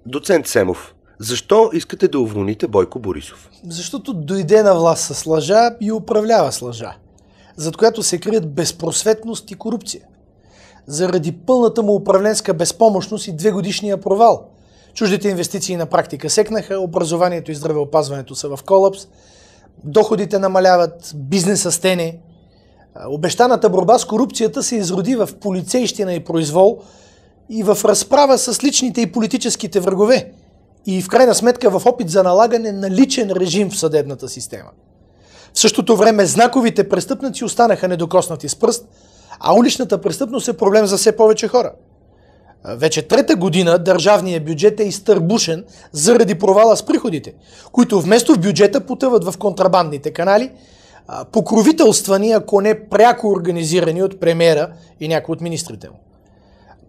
Доцент Семов, защо искате да уволните Бойко Борисов? Защото дойде на власт с лъжа и управлява с лъжа, зад която се крият безпросветност и корупция. Заради пълната му управленска безпомощност и 2-годишния провал. Чуждите инвестиции на практика секнаха, образованието и здравеопазването са в колапс, доходите намаляват, бизнесът стене. Обещаната борба с корупцията се изроди в полицейщина и произвол и в разправа с личните и политическите врагове. И в крайна сметка в опит за налагане на личен режим в съдебната система. В същото време знаковите престъпници останаха недокоснати с пръст, а уличната престъпност е проблем за все повече хора. Вече трета година държавният бюджет е изтърбушен заради провала с приходите, които вместо в бюджета потъват в контрабандните канали, покровителствани, ако не пряко организирани от премиера и някои от министрите му.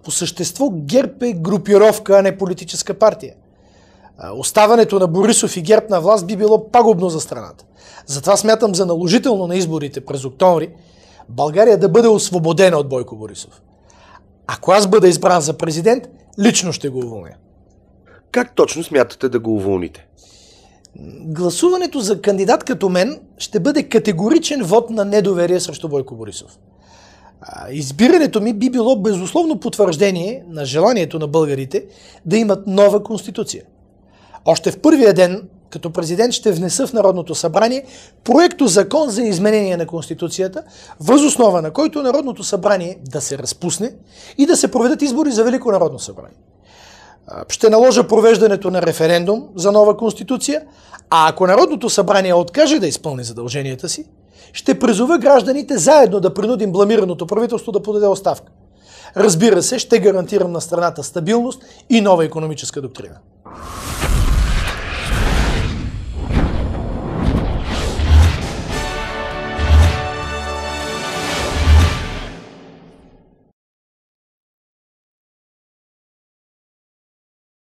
По същество ГЕРБ е групировка, а не политическа партия. Оставането на Борисов и ГЕРБ на власт би било пагубно за страната. Затова смятам за наложително на изборите през октомври България да бъде освободена от Бойко Борисов. Ако аз бъда избран за президент, лично ще го уволня. Как точно смятате да го уволните? Гласуването за кандидат като мен ще бъде категоричен вод на недоверие срещу Бойко Борисов. Избирането ми би било безусловно потвърждение на желанието на българите да имат нова конституция. Още в първия ден, като президент, ще внеса в Народното събрание проекто закон за изменение на Конституцията, въз основа на който Народното събрание да се разпусне и да се проведат избори за Велико народно събрание. Ще наложа провеждането на референдум за нова Конституция, а ако Народното събрание откаже да изпълни задълженията си, ще призова гражданите заедно да принудим бламираното правителство да подаде оставка. Разбира се, ще гарантирам на страната стабилност и нова икономическа доктрина.